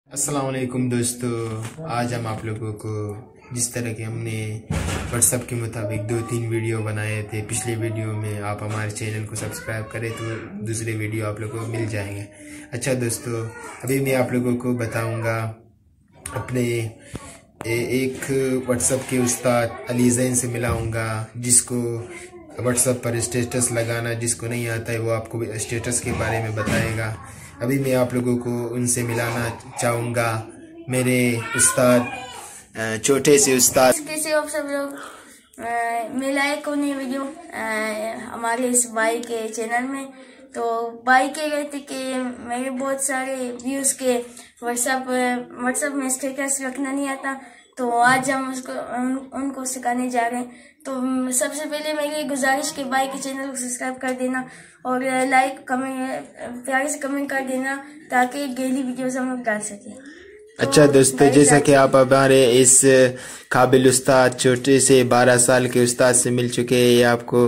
अस्सलाम वालेकुम दोस्तों, आज हम आप लोगों को जिस तरह के हमने व्हाट्सएप के मुताबिक 2-3 वीडियो बनाए थे। पिछले वीडियो में आप हमारे चैनल को सब्सक्राइब करें तो दूसरे वीडियो आप लोगों को मिल जाएंगे। अच्छा दोस्तों, अभी मैं आप लोगों को बताऊंगा अपने एक व्हाट्सएप के उस्ताद अली ज़ैन से मिलाऊंगा, जिसको व्हाट्सएप पर स्टेटस लगाना जिसको नहीं आता है वो आपको स्टेटस के बारे में बताएगा। अभी मैं आप लोगों को उनसे मिलाना चाहूँगा, मेरे उस्ताद, छोटे से उस्ताद। कैसे आप सब लोग, मिलाए को नहीं वीडियो हमारे इस भाई के चैनल में। तो भाई कह रहे थे कि मेरे बहुत सारे व्यूज के व्हाट्सएप में स्टेटस रखना नहीं आता, तो आज हम उनको सिखाने जा रहे हैं। तो सबसे पहले मेरी गुजारिश के भाई के चैनल को सब्सक्राइब कर देना और लाइक कमेंट प्यारे से कमेंट कर देना ताकि डेली वीडियोस हम लोग डाल सके। अच्छा दोस्तों, जैसा कि आप हमारे इस काबिल उस्ताद, छोटे से 12 साल के उस्ताद से मिल चुके हैं, ये आपको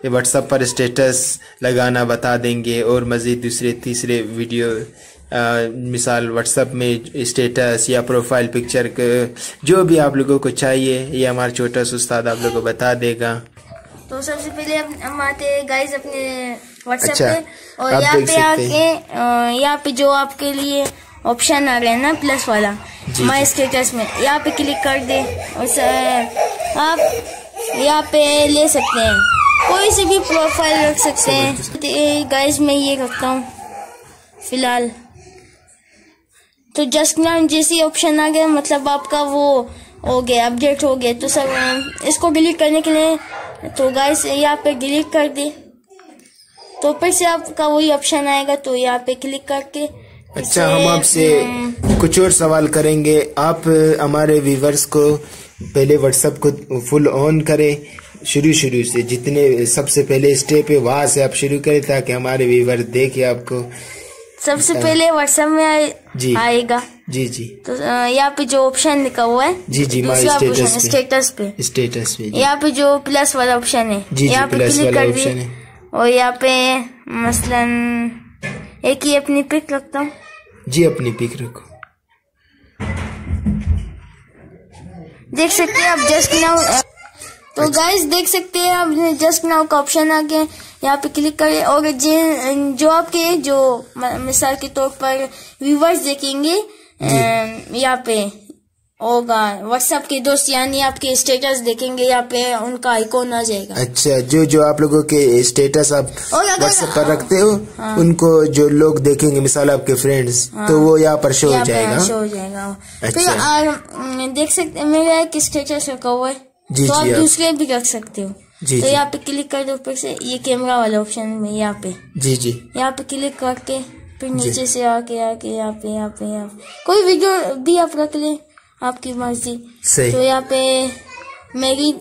व्हाट्सएप पर स्टेटस लगाना बता देंगे और मज़ीद दूसरे तीसरे वीडियो मिसाल व्हाट्सएप में स्टेटस या प्रोफाइल पिक्चर जो भी आप लोगों को चाहिए ये हमारा छोटा सा उस्ताद आप लोगों को बता देगा। तो सबसे पहले हम आते हैं गाइस अपने व्हाट्सएप अच्छा, पे, और यहाँ पे आके यहाँ पे जो आपके लिए ऑप्शन आ रहे हैं ना प्लस वाला माई स्टेटस में, यहाँ पे क्लिक कर दे और आप यहाँ पे ले सकते हैं, कोई से भी प्रोफाइल रख सकते हैं। गाइस मैं ये रखता हूँ फिलहाल। तो जस्ट नाउ जैसे ऑप्शन आ गया मतलब आपका वो हो गया, अपडेट हो गया। तो सब इसको डिलीट करने के लिए तो गाइस यहाँ पे डिलीट कर दे, तो फिर से आपका वही ऑप्शन आएगा, तो यहाँ पे क्लिक करके। अच्छा, हम आपसे कुछ और सवाल करेंगे। आप हमारे व्यूवर्स को पहले व्हाट्सएप को फुल ऑन करें, शुरू से जितने सबसे पहले स्टेप है वहां से आप शुरू करें ताकि हमारे व्यूवर देखे आपको। सबसे पहले व्हाट्सएप में आएगा जी। तो यहाँ पे जो ऑप्शन लिखा हुआ है जी माई स्टेटस पे यहाँ पे जो प्लस वाला ऑप्शन है यहाँ पे क्लिक कर दिए, और यहाँ पे मसलन एक ही अपनी पिक रखता हूँ जी, अपनी पिक रखो। देख सकते हैं आप जस्ट नाउ, तो गाइस देख सकते हैं आप जस्ट नाउ का ऑप्शन आ गया, यहाँ पे क्लिक करें। और जो आपके जो मिसाल के तौर पर व्यूवर्स देखेंगे यहाँ पे होगा व्हाट्सएप के दोस्त, यानी आपके स्टेटस देखेंगे, यहाँ पे उनका आइकॉन आ जाएगा। अच्छा, जो आप लोगों के स्टेटस आप व्हाट्सएप पर रखते हो उनको जो लोग देखेंगे, मिसाल आपके फ्रेंड्स, तो वो यहाँ पर शो हो जाएगा। अच्छा। फिर देख सकते हैं मेरा एक स्टेटस रखा हुआ है, तो आप दूसरे भी रख सकते हो। तो यहाँ पे क्लिक कर दो, फिर से ये कैमरा वाला ऑप्शन में यहाँ पे यहाँ पे क्लिक करके फिर नीचे से आके यहाँ पे कोई वीडियो भी आप रख ले, आपकी मर्जी। तो यहाँ पे मेरी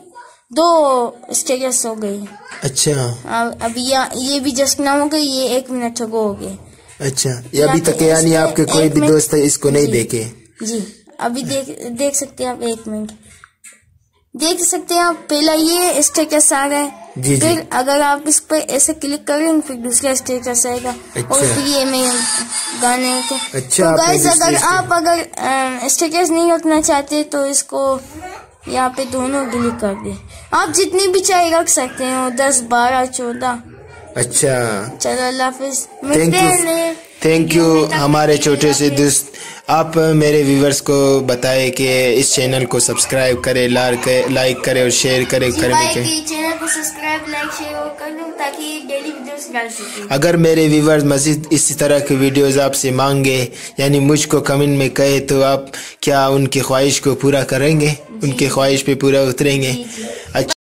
2 स्टेटस हो गई। अच्छा, अभी ये भी जस्ट ना हो गई, ये 1 मिनट हो गए। अच्छा, ये अभी तक यानी आपके कोई भी दोस्त इसको नहीं देखे? जी, अभी देख सकते हैं आप, 1 मिनट देख सकते हैं आप। पहला ये स्टेटस आ रहा है, फिर अगर आप इस पर ऐसे क्लिक करेंगे फिर दूसरा स्टेटस आएगा। अच्छा। और फिर ये मैं गाने के। अच्छा, तो गाइस अगर स्टेटस नहीं रखना चाहते तो इसको यहाँ पे दोनों डिलीट कर दे, आप जितनी भी चाहे रख सकते हो, 10, 12, 14। अच्छा, चलो अल्लाह हाफिज, मिलते हैं। थैंक यू हमारे छोटे से दोस्त। आप मेरे व्यूवर्स को बताएं कि इस चैनल को सब्सक्राइब करें, लाइक करें और शेयर करें। चैनल को सब्सक्राइब, लाइक, शेयर कर दो ताकि डेली वीडियोस डाल सकें। अगर मेरे व्यूवर्स मज़ीद इसी तरह के वीडियोस आपसे मांगे, यानी मुझको कमेंट में कहे, तो आप क्या उनकी ख्वाहिश को पूरा करेंगे? उनकी ख्वाहिश पे पूरा उतरेंगे? अच्छा।